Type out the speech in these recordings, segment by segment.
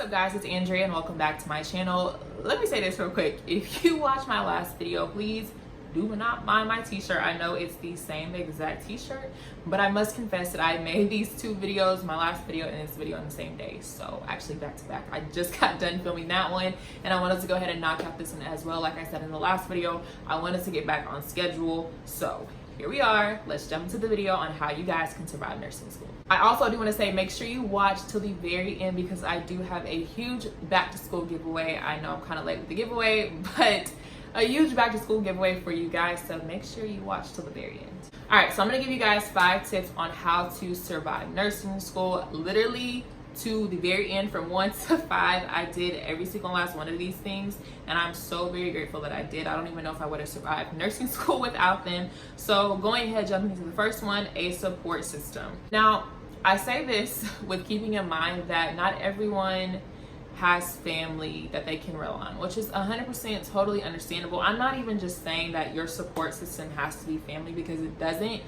up guys, it's Andrea and welcome back to my channel. Let me say this real quick. If you watched my last video, please do not mind my t-shirt. I know it's the same exact t-shirt, but I must confess that I made these two videos, my last video and this video, on the same day. So actually back to back. I just got done filming that one and I wanted to go ahead and knock out this one as well. Like I said in the last video, I wanted to get back on schedule. So here we are. Let's jump into the video on how you guys can survive nursing school. I also do want to say, make sure you watch till the very end because I do have a huge back to school giveaway. I know I'm kind of late with the giveaway, but a huge back to school giveaway for you guys. So make sure you watch till the very end. All right, so I'm going to give you guys 5 tips on how to survive nursing school. Literally to the very end, from 1 to 5, I did every single last one of these things, and I'm so very grateful that I did. I don't even know if I would have survived nursing school without them. So going ahead, jumping into the first one, a support system. Now, I say this with keeping in mind that not everyone has family that they can rely on, which is 100% totally understandable. I'm not even just saying that your support system has to be family, because it doesn't.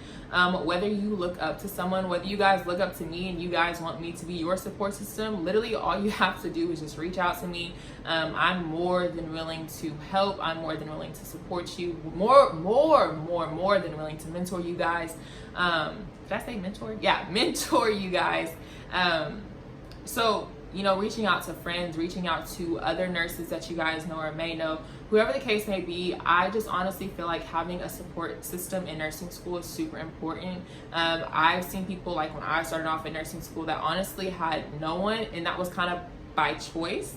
Whether you look up to someone, whether you guys look up to me and you guys want me to be your support system, literally all you have to do is just reach out to me. I'm more than willing to help. I'm more than willing to support you. More than willing to mentor you guys. Did I say mentor? Yeah, mentor you guys. So, you know, reaching out to friends, reaching out to other nurses that you guys know or may know, whoever the case may be, I just honestly feel like having a support system in nursing school is super important. I've seen people, like when I started off in nursing school, that honestly had no one, and that was kind of by choice.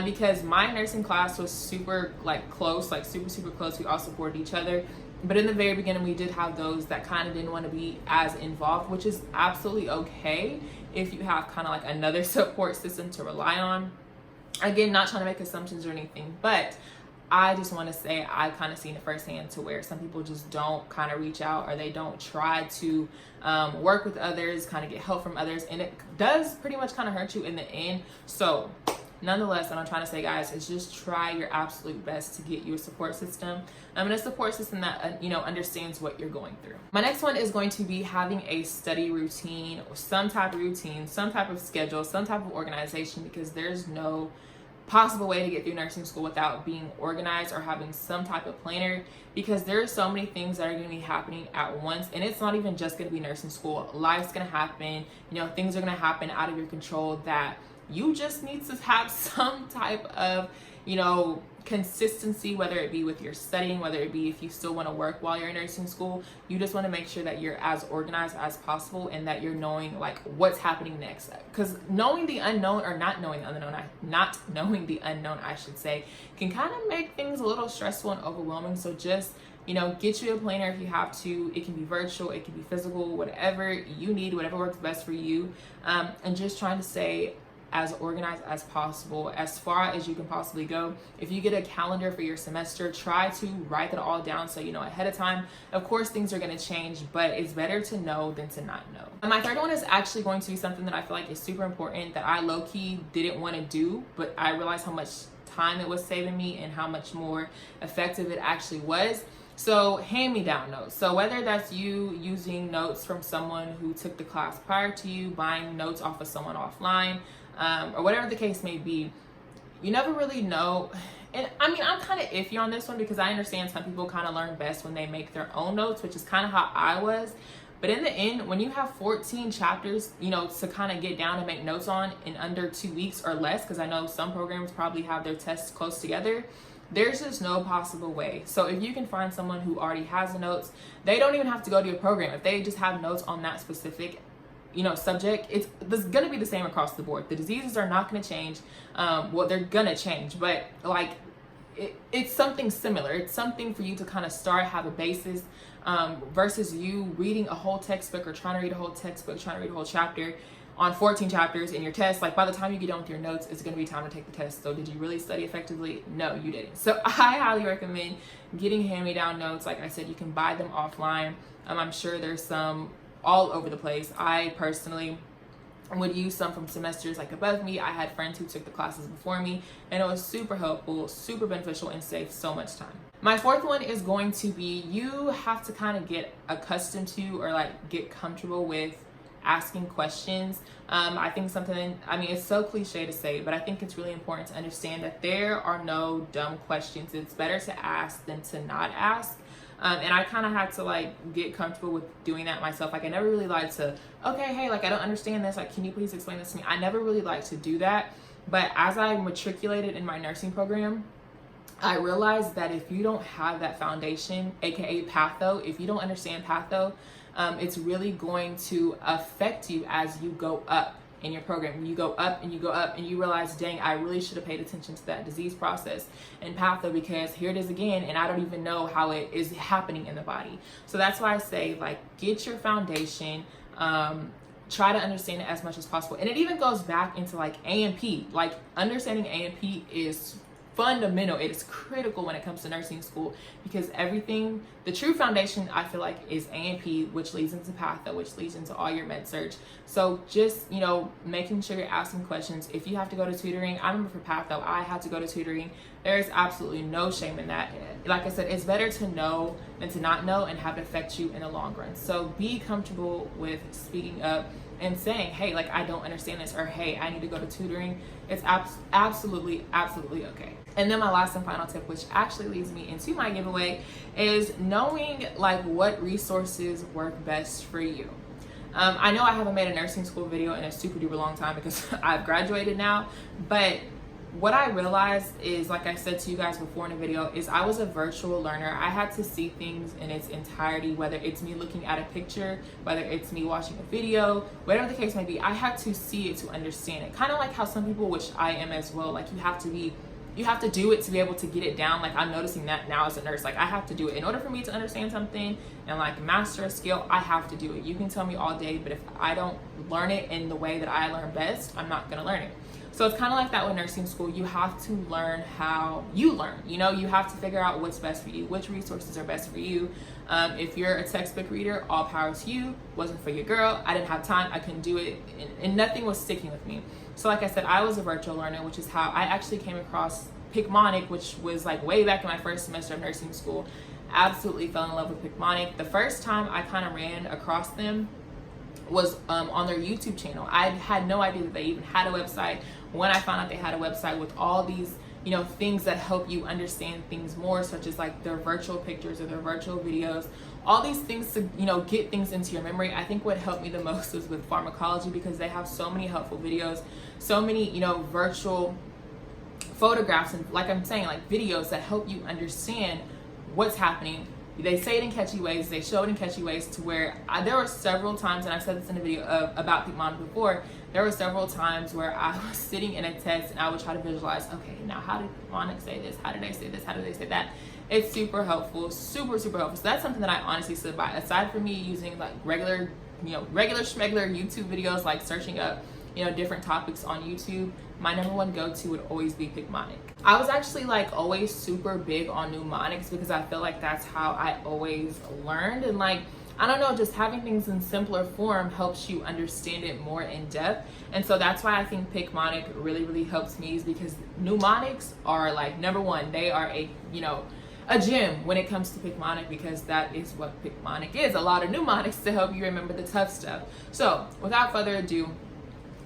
Because my nursing class was super close, super close. We all supported each other. But in the very beginning, we did have those that kind of didn't want to be as involved, which is absolutely okay if you have kind of like another support system to rely on. Again, not trying to make assumptions or anything, but I just want to say I kind of seen it firsthand to where some people just don't kind of reach out, or they don't try to work with others, kind of get help from others, and it does pretty much kind of hurt you in the end. So nonetheless, what I'm trying to say, guys, is just try your absolute best to get you a support system. And a support system that, understands what you're going through. My next one is going to be having a study routine, or some type of routine, some type of schedule, some type of organization, because there's no possible way to get through nursing school without being organized or having some type of planner, because there are so many things that are going to be happening at once. And it's not even just going to be nursing school. Life's going to happen. Things are going to happen out of your control that you just need to have some type of, consistency, whether it be with your studying, whether it be if you still want to work while you're in nursing school. You just want to make sure that you're as organized as possible and that you're knowing what's happening next. Because knowing the unknown, or not knowing the unknown, I should say, can kind of make things a little stressful and overwhelming. So just, get you a planner if you have to. It can be virtual, it can be physical, whatever you need, whatever works best for you. And just trying to stay as organized as possible, as far as you can possibly go. If you get a calendar for your semester, try to write it all down so you know ahead of time. Of course, things are going to change, but it's better to know than to not know. And my third one is actually going to be something that I feel like is super important, that I low-key didn't want to do, but I realized how much time it was saving me and how much more effective it actually was. So hand-me-down notes. So whether that's you using notes from someone who took the class prior to you, buying notes off of someone offline, or whatever the case may be, you never really know. And I mean, I'm kind of iffy on this one because I understand some people kind of learn best when they make their own notes, which is kind of how I was. But in the end, when you have 14 chapters, to kind of get down and make notes on in under 2 weeks or less, because I know some programs probably have their tests close together, there's just no possible way. So if you can find someone who already has the notes, they don't even have to go to your program. If they just have notes on that specific subject, it's going to be the same across the board. The diseases are not going to change. Well, they're going to change, but it's something similar. It's something for you to kind of start, have a basis, versus you reading a whole textbook, or trying to read a whole textbook, trying to read a whole chapter on 14 chapters in your test. By the time you get done with your notes, it's going to be time to take the test. So did you really study effectively? No, you didn't. So I highly recommend getting hand-me-down notes. Like I said, you can buy them offline. I'm sure there's some all over the place. I personally would use some from semesters above me. I had friends who took the classes before me, and it was super helpful, super beneficial, and saved so much time. My fourth one is going to be, you have to kind of get accustomed to, or get comfortable with, asking questions. I think something, I mean, it's so cliche to say, but I think it's really important to understand that there are no dumb questions. It's better to ask than to not ask. And I kind of had to like get comfortable with doing that myself. Like I never really liked to, okay, hey, like I don't understand this. Like, can you please explain this to me? I never really liked to do that. But as I matriculated in my nursing program, I realized that if you don't have that foundation, aka patho, if you don't understand patho, it's really going to affect you as you go up in your program. When you go up and you go up and you realize, dang, I really should have paid attention to that disease process and patho, because here it is again and I don't even know how it is happening in the body. So that's why I say, like, get your foundation, try to understand it as much as possible. And it even goes back into like A&P. Like understanding A&P is fundamental. It is critical when it comes to nursing school, because everything, the true foundation, I feel like, is A&P, which leads into patho, which leads into all your med surg. So just, you know, making sure you're asking questions. If you have to go to tutoring, I remember for patho, I had to go to tutoring. There's absolutely no shame in that. Like I said, it's better to know than to not know and have it affect you in the long run. So be comfortable with speaking up and saying, hey, like, I don't understand this, or hey, I need to go to tutoring. It's absolutely okay. And then my last and final tip, which actually leads me into my giveaway, is knowing like what resources work best for you. I know I haven't made a nursing school video in a super duper long time because I've graduated now, but what I realized is, like I said to you guys before in the video, is I was a virtual learner. I had to see things in its entirety, whether it's me looking at a picture, whether it's me watching a video, whatever the case may be. I had to see it to understand it. Kind of like how some people, which I am as well, like you have to do it to be able to get it down. Like I'm noticing that now as a nurse, like I have to do it in order for me to understand something and like master a skill. I have to do it. You can tell me all day, but if I don't learn it in the way that I learn best, I'm not gonna learn it. So it's kind of like that with nursing school. You have to learn how you learn. You know, you have to figure out what's best for you, which resources are best for you. If you're a textbook reader, all power to you. Wasn't for your girl. I didn't have time. I couldn't do it, and nothing was sticking with me. So like I said, I was a virtual learner, which is how I actually came across Picmonic, which was like way back in my first semester of nursing school. Absolutely fell in love with Picmonic. The first time I kind of ran across them was on their YouTube channel. I had no idea that they even had a website. When I found out they had a website with all these, you know, things that help you understand things more, such as like their virtual pictures or their virtual videos, all these things to, you know, get things into your memory. I think what helped me the most was with pharmacology, because they have so many helpful videos, so many, you know, virtual photographs, and like I'm saying, like videos that help you understand what's happening. They say it in catchy ways, they show it in catchy ways, to where there were several times, and I've said this in a video about Picmonic before, there were several times where I was sitting in a test and I would try to visualize, okay, now how did Picmonic say this? How did they say this? How did they say that? It's super helpful, super helpful. So that's something that I honestly stood by. Aside from me using like regular schmegular YouTube videos, like searching up, you know, different topics on YouTube, my number one go-to would always be Picmonic. I was actually like always super big on mnemonics, because I feel like that's how I always learned. And like, I don't know, just having things in simpler form helps you understand it more in depth. And so that's why I think Picmonic really helps me, is because mnemonics are like number one. They are a gem when it comes to Picmonic, because that is what Picmonic is, a lot of mnemonics to help you remember the tough stuff. So without further ado,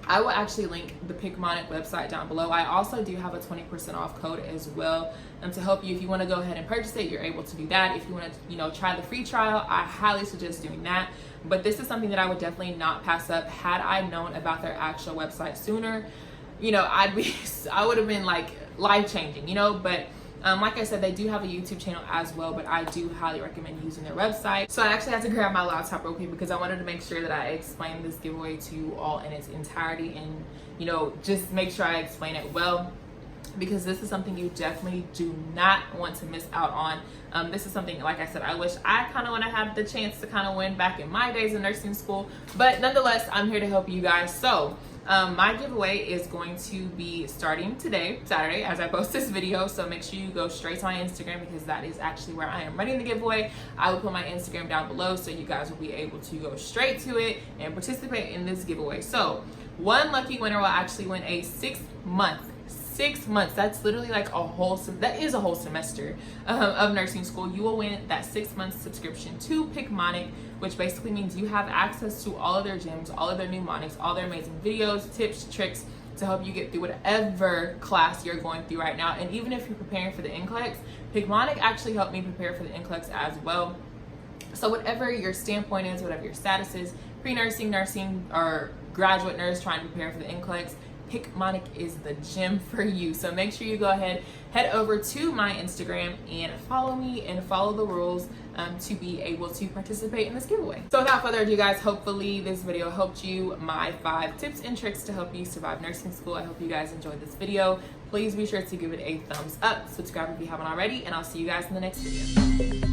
I will actually link the Picmonic website down below. I also do have a 20% off code as well, to help you. If you want to go ahead and purchase it, you're able to do that. If you want to, you know, try the free trial, I highly suggest doing that. But this is something that I would definitely not pass up. Had I known about their actual website sooner, you know, I would have been like life-changing, you know. But like I said, they do have a YouTube channel as well, but I do highly recommend using their website. So I actually had to grab my laptop real quick, because I wanted to make sure that I explained this giveaway to you all in its entirety, and, you know, just make sure I explain it well, because this is something you definitely do not want to miss out on. This is something, like I said, I wish I kind of want to have the chance to kind of win back in my days in nursing school, but nonetheless, I'm here to help you guys. So my giveaway is going to be starting today, Saturday, as I post this video. So make sure you go straight to my Instagram, because that is actually where I am running the giveaway. I will put my Instagram down below, so you guys will be able to go straight to it and participate in this giveaway. So one lucky winner will actually win a 6-month 6 months, that's literally like a whole that is a whole semester of nursing school. You will win that 6 month subscription to Picmonic, which basically means you have access to all of their gyms, all of their mnemonics, all their amazing videos, tips, tricks to help you get through whatever class you're going through right now. And even if you're preparing for the NCLEX, Picmonic actually helped me prepare for the NCLEX as well. So whatever your standpoint is, whatever your status is, pre-nursing, nursing, or graduate nurse trying to prepare for the NCLEX, Picmonic is the gym for you. So make sure you go ahead, head over to my Instagram and follow me and follow the rules to be able to participate in this giveaway. So without further ado, guys, hopefully this video helped you. My 5 tips and tricks to help you survive nursing school. I hope you guys enjoyed this video. Please be sure to give it a thumbs up, subscribe if you haven't already, and I'll see you guys in the next video.